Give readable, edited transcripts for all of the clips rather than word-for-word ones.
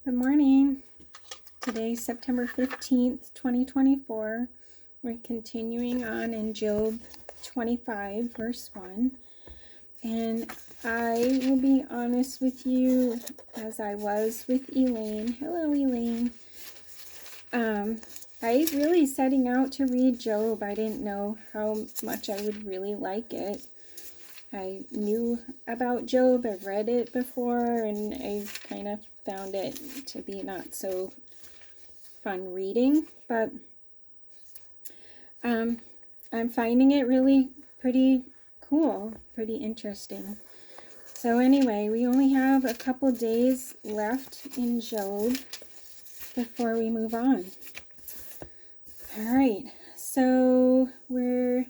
Good morning. Today's September 15th, 2024. We're continuing on in Job 25, verse 1. And I will be honest with you, as I was with Elaine. Hello, Elaine. I really setting out to read Job. I didn't know how much I would really like it. I knew about Job, I've read it before, and I kind of found it to be not so fun reading, but I'm finding it really pretty cool, pretty interesting. So anyway, we only have a couple days left in Job before we move on. All right, so we're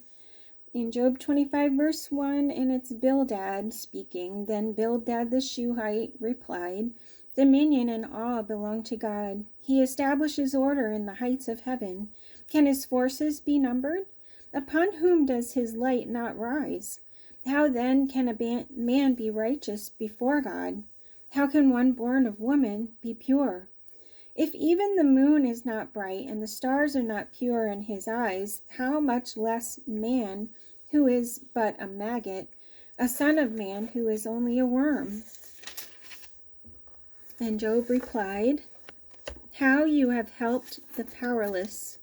in Job 25, verse 1, and it's Bildad speaking. Then Bildad the Shuhite replied, "Dominion and awe belong to God. He establishes order in the heights of heaven. Can his forces be numbered? Upon whom does his light not rise? How then can a man be righteous before God? How can one born of woman be pure? If even the moon is not bright and the stars are not pure in his eyes, how much less man, who is but a maggot, a son of man who is only a worm?" And Job replied, "How you have helped the powerless.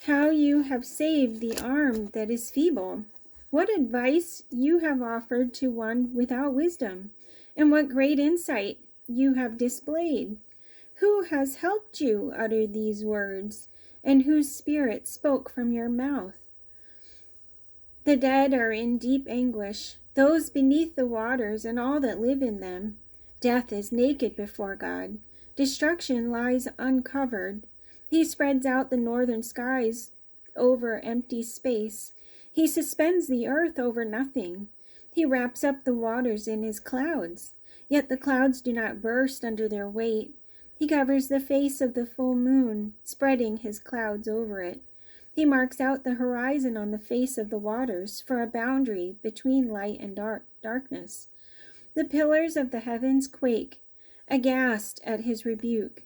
How you have saved the arm that is feeble. What advice you have offered to one without wisdom, and what great insight you have displayed. Who has helped you utter these words, and whose spirit spoke from your mouth? The dead are in deep anguish, those beneath the waters and all that live in them. Death is naked before God. Destruction lies uncovered. He spreads out the northern skies over empty space. He suspends the earth over nothing. He wraps up the waters in his clouds, yet the clouds do not burst under their weight. He covers the face of the full moon, spreading his clouds over it. He marks out the horizon on the face of the waters for a boundary between light and darkness. The pillars of the heavens quake, aghast at his rebuke.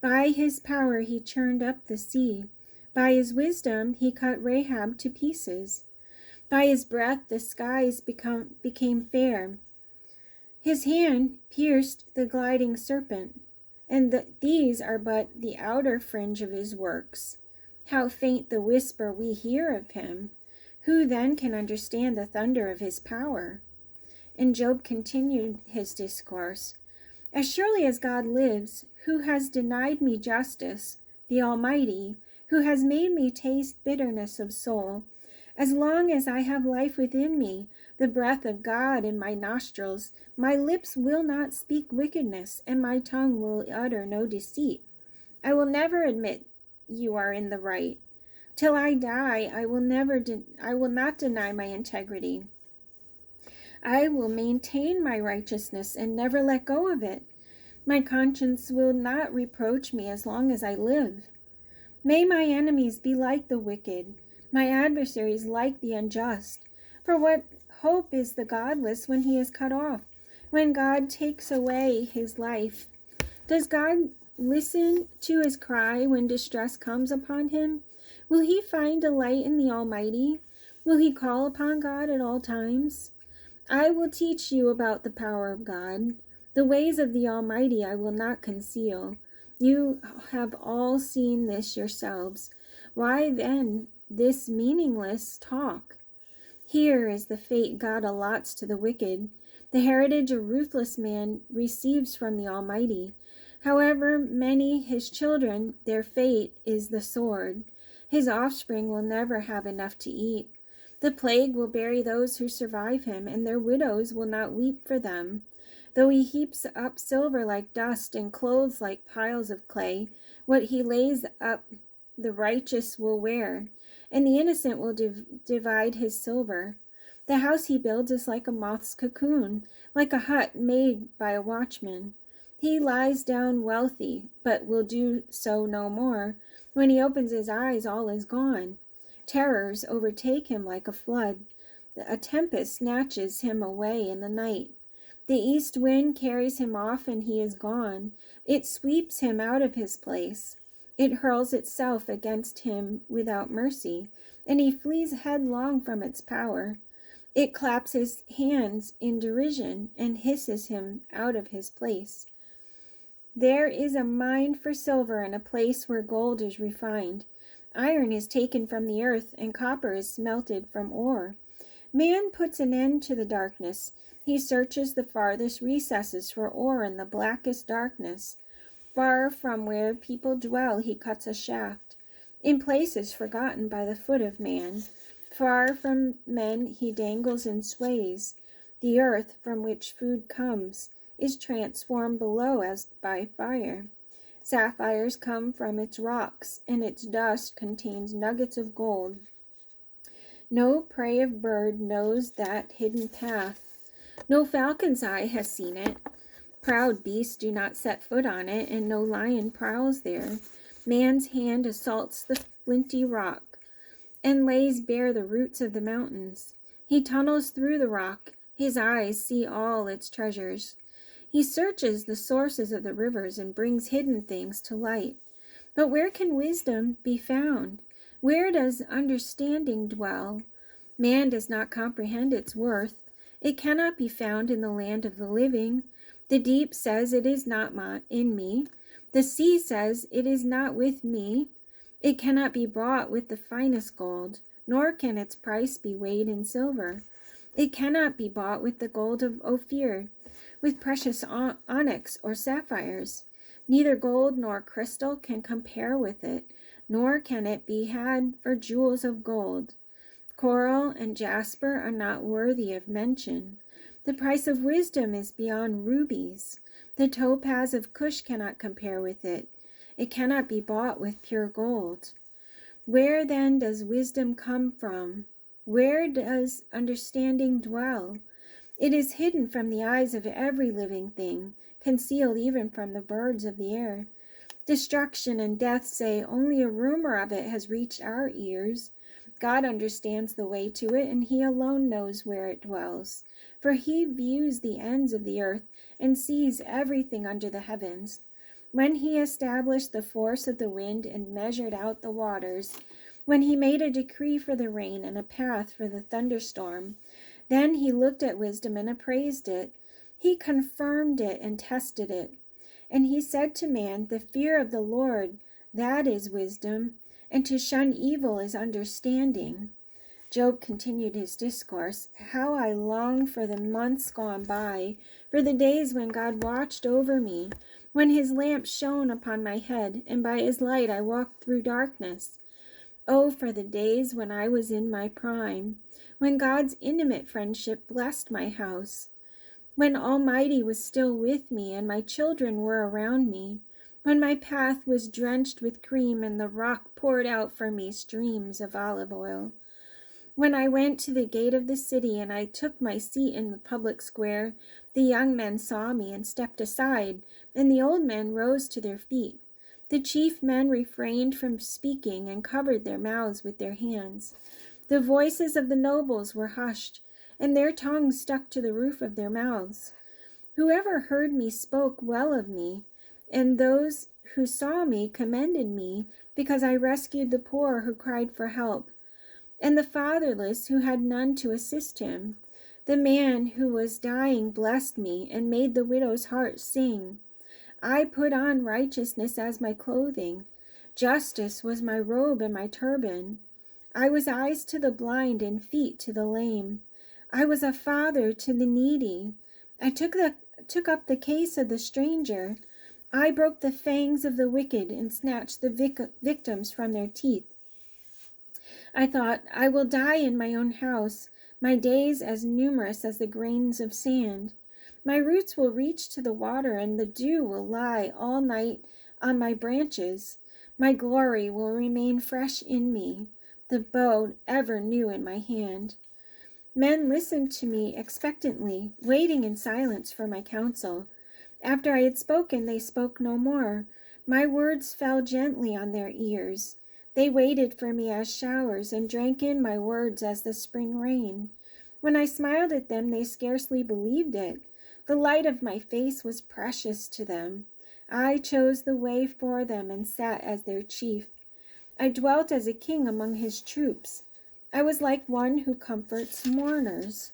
By his power he churned up the sea. By his wisdom he cut Rahab to pieces. By his breath the skies became fair. His hand pierced the gliding serpent, and these are but the outer fringe of his works. How faint the whisper we hear of him! Who then can understand the thunder of his power?" And Job continued his discourse. "As surely as God lives, who has denied me justice, the Almighty, who has made me taste bitterness of soul, as long as I have life within me, the breath of God in my nostrils, my lips will not speak wickedness, and my tongue will utter no deceit. I will never admit you are in the right. Till I die, I will not deny my integrity. I will maintain my righteousness and never let go of it. My conscience will not reproach me as long as I live. May my enemies be like the wicked, my adversaries like the unjust. For what hope is the godless when he is cut off, when God takes away his life? Does God listen to his cry when distress comes upon him? Will he find delight in the Almighty? Will he call upon God at all times? I will teach you about the power of God. The ways of the Almighty I will not conceal. You have all seen this yourselves. Why then this meaningless talk? Here is the fate God allots to the wicked. The heritage a ruthless man receives from the Almighty. However many his children, their fate is the sword. His offspring will never have enough to eat. The plague will bury those who survive him, and their widows will not weep for them. Though he heaps up silver like dust and clothes like piles of clay, what he lays up the righteous will wear, and the innocent will divide his silver. The house he builds is like a moth's cocoon, like a hut made by a watchman. He lies down wealthy, but will do so no more. When he opens his eyes, all is gone. Terrors overtake him like a flood. A tempest snatches him away in the night. The east wind carries him off and he is gone. It sweeps him out of his place. It hurls itself against him without mercy, and he flees headlong from its power. It claps his hands in derision and hisses him out of his place. There is a mine for silver and a place where gold is refined. Iron is taken from the earth, and copper is smelted from ore. Man puts an end to the darkness. He searches the farthest recesses for ore in the blackest darkness. Far from where people dwell, he cuts a shaft. In places forgotten by the foot of man. Far from men he dangles and sways. The earth from which food comes is transformed below as by fire. Sapphires come from its rocks, and its dust contains nuggets of gold. No prey of bird knows that hidden path. No falcon's eye has seen it. Proud beasts do not set foot on it, and no lion prowls there. Man's hand assaults the flinty rock, and lays bare the roots of the mountains. He tunnels through the rock. His eyes see all its treasures. He searches the sources of the rivers and brings hidden things to light. But where can wisdom be found? Where does understanding dwell? Man does not comprehend its worth. It cannot be found in the land of the living. The deep says it is not in me. The sea says it is not with me. It cannot be bought with the finest gold, nor can its price be weighed in silver. It cannot be bought with the gold of Ophir, with precious onyx or sapphires. Neither gold nor crystal can compare with it, nor can it be had for jewels of gold. Coral and jasper are not worthy of mention. The price of wisdom is beyond rubies. The topaz of Cush cannot compare with it. It cannot be bought with pure gold. Where then does wisdom come from? Where does understanding dwell? It is hidden from the eyes of every living thing, concealed even from the birds of the air. Destruction and death say only a rumor of it has reached our ears. God understands the way to it, and he alone knows where it dwells. For he views the ends of the earth and sees everything under the heavens. When he established the force of the wind and measured out the waters, when he made a decree for the rain and a path for the thunderstorm, then he looked at wisdom and appraised it. He confirmed it and tested it. And he said to man, the fear of the Lord, that is wisdom, and to shun evil is understanding. Job continued his discourse. How I long for the months gone by, for the days when God watched over me, when his lamp shone upon my head, and by his light I walked through darkness. Oh, for the days when I was in my prime, when God's intimate friendship blessed my house, when Almighty was still with me and my children were around me, when my path was drenched with cream and the rock poured out for me streams of olive oil. When I went to the gate of the city and I took my seat in the public square, the young men saw me and stepped aside, and the old men rose to their feet. The chief men refrained from speaking and covered their mouths with their hands. The voices of the nobles were hushed, and their tongues stuck to the roof of their mouths. Whoever heard me spoke well of me, and those who saw me commended me, because I rescued the poor who cried for help, and the fatherless who had none to assist him. The man who was dying blessed me and made the widow's heart sing. I put on righteousness as my clothing. Justice was my robe and my turban. I was eyes to the blind and feet to the lame. I was a father to the needy. I took up the case of the stranger. I broke the fangs of the wicked and snatched the victims from their teeth. I thought, I will die in my own house, my days as numerous as the grains of sand. My roots will reach to the water, and the dew will lie all night on my branches. My glory will remain fresh in me, the bow ever new in my hand. Men listened to me expectantly, waiting in silence for my counsel. After I had spoken, they spoke no more. My words fell gently on their ears. They waited for me as showers, and drank in my words as the spring rain. When I smiled at them, they scarcely believed it. The light of my face was precious to them. I chose the way for them and sat as their chief. I dwelt as a king among his troops. I was like one who comforts mourners.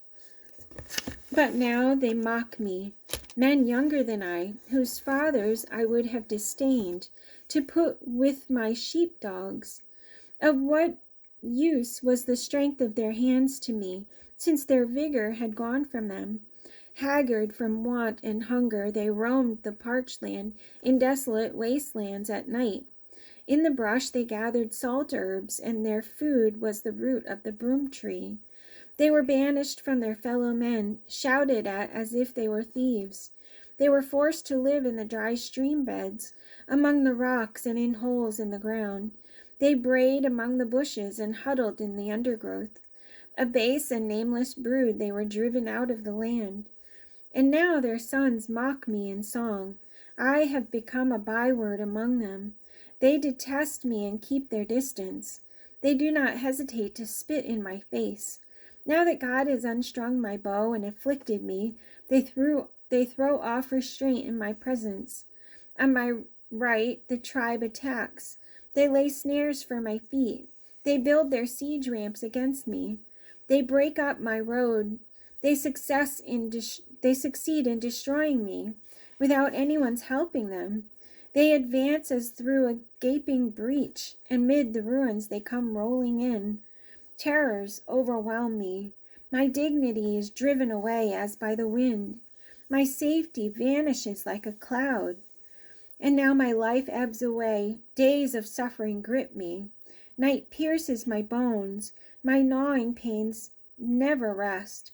But now they mock me, men younger than I, whose fathers I would have disdained to put with my sheepdogs. Of what use was the strength of their hands to me, since their vigor had gone from them? Haggard from want and hunger, they roamed the parched land in desolate wastelands at night. In the brush they gathered salt herbs, and their food was the root of the broom tree. They were banished from their fellow men, shouted at as if they were thieves. They were forced to live in the dry stream beds, among the rocks and in holes in the ground. They brayed among the bushes and huddled in the undergrowth. A base and nameless brood, they were driven out of the land. And now their sons mock me in song. I have become a byword among them. They detest me and keep their distance. They do not hesitate to spit in my face. Now that God has unstrung my bow and afflicted me, they throw off restraint in my presence. On my right, the tribe attacks. They lay snares for my feet. They build their siege ramps against me. They break up my road. They succeed in destroying me without anyone's helping them. They advance as through a gaping breach, and mid the ruins they come rolling in. Terrors overwhelm me. My dignity is driven away as by the wind. My safety vanishes like a cloud. And now my life ebbs away. Days of suffering grip me. Night pierces my bones. My gnawing pains never rest.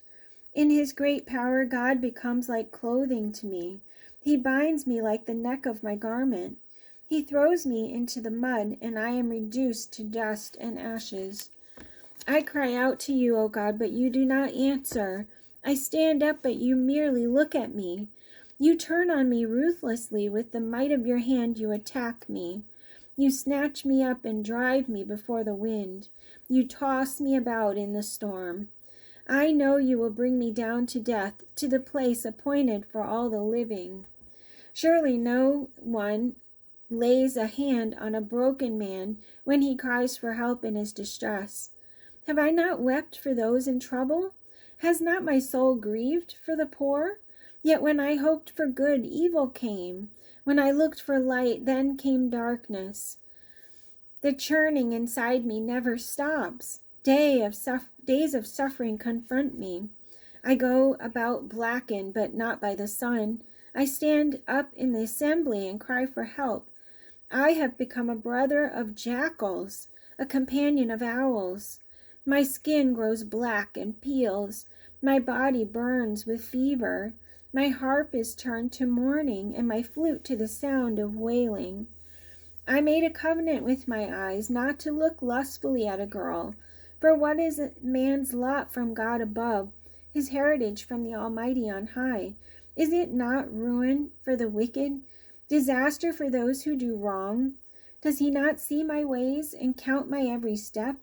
In his great power, God becomes like clothing to me. He binds me like the neck of my garment. He throws me into the mud, and I am reduced to dust and ashes. I cry out to you, O God, but you do not answer. I stand up, but you merely look at me. You turn on me ruthlessly. With the might of your hand you attack me. You snatch me up and drive me before the wind. You toss me about in the storm. I know you will bring me down to death, to the place appointed for all the living. Surely no one lays a hand on a broken man when he cries for help in his distress. Have I not wept for those in trouble? Has not my soul grieved for the poor? Yet when I hoped for good, evil came. When I looked for light, then came darkness. The churning inside me never stops. Days of suffering confront me. I go about blackened, but not by the sun. I stand up in the assembly and cry for help. I have become a brother of jackals, a companion of owls. My skin grows black and peels. My body burns with fever. My harp is turned to mourning, and my flute to the sound of wailing. I made a covenant with my eyes not to look lustfully at a girl. For what is a man's lot from God above, his heritage from the Almighty on high? Is it not ruin for the wicked, disaster for those who do wrong? Does he not see my ways and count my every step?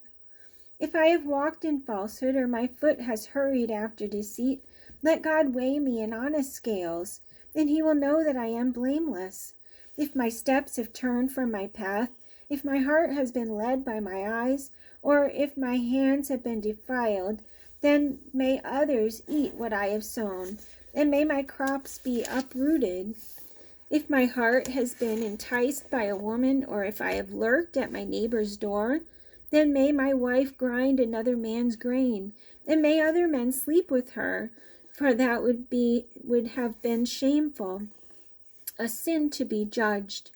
If I have walked in falsehood, or my foot has hurried after deceit, let God weigh me in honest scales, and he will know that I am blameless. If my steps have turned from my path, if my heart has been led by my eyes, or if my hands have been defiled, then may others eat what I have sown, and may my crops be uprooted. If my heart has been enticed by a woman, or if I have lurked at my neighbor's door, then may my wife grind another man's grain, and may other men sleep with her, for that would have been shameful, a sin to be judged.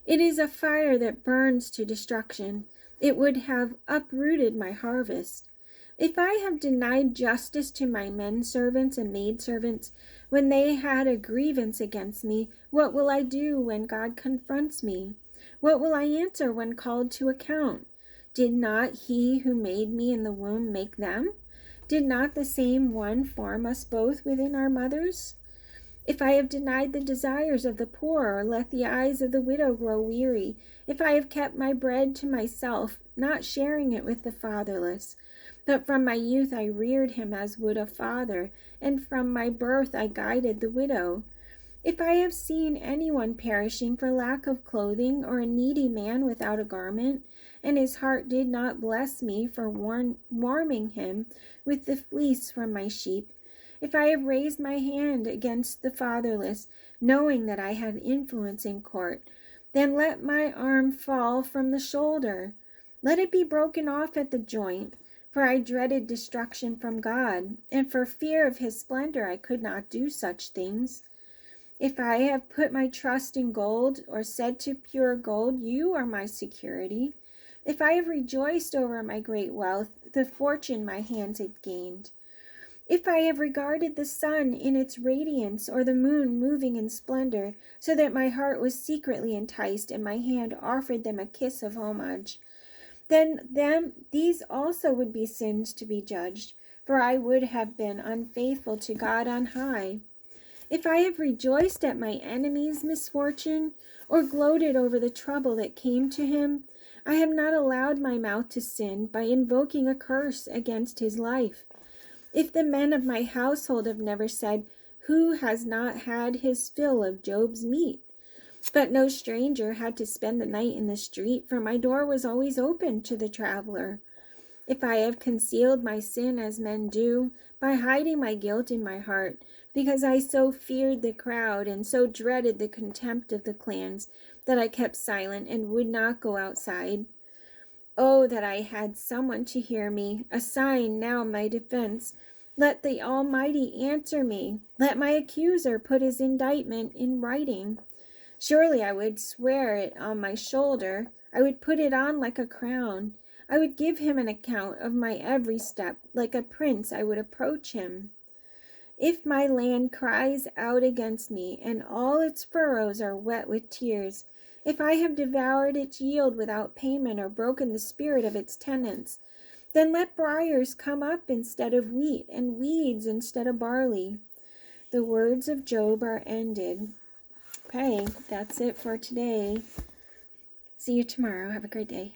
It is a fire that burns to destruction. It would have uprooted my harvest. If I have denied justice to my men servants and maidservants when they had a grievance against me, what will I do when God confronts me? What will I answer when called to account? Did not he who made me in the womb make them? Did not the same one form us both within our mothers? If I have denied the desires of the poor, or let the eyes of the widow grow weary, if I have kept my bread to myself, not sharing it with the fatherless, But from my youth I reared him as would a father, and from my birth I guided the widow. If I have seen anyone perishing for lack of clothing, or a needy man without a garment, and his heart did not bless me for warming him with the fleece from my sheep, if I have raised my hand against the fatherless, knowing that I had influence in court, then let my arm fall from the shoulder. Let it be broken off at the joint. For I dreaded destruction from God, and for fear of his splendor I could not do such things. If I have put my trust in gold, or said to pure gold, you are my security. If I have rejoiced over my great wealth, the fortune my hands had gained. If I have regarded the sun in its radiance, or the moon moving in splendor, so that my heart was secretly enticed, and my hand offered them a kiss of homage, then these also would be sins to be judged, for I would have been unfaithful to God on high. If I have rejoiced at my enemy's misfortune, or gloated over the trouble that came to him, I have not allowed my mouth to sin by invoking a curse against his life. If the men of my household have never said, who has not had his fill of Job's meat? But no stranger had to spend the night in the street, for my door was always open to the traveler. If I have concealed my sin as men do, by hiding my guilt in my heart, because I so feared the crowd and so dreaded the contempt of the clans, that I kept silent and would not go outside. Oh, that I had someone to hear me, a sign now my defense. Let the Almighty answer me. Let my accuser put his indictment in writing. Surely I would swear it on my shoulder. I would put it on like a crown. I would give him an account of my every step. Like a prince I would approach him. If my land cries out against me, and all its furrows are wet with tears, if I have devoured its yield without payment, or broken the spirit of its tenants, then let briars come up instead of wheat, and weeds instead of barley. The words of Job are ended. Okay, that's it for today. See you tomorrow. Have a great day.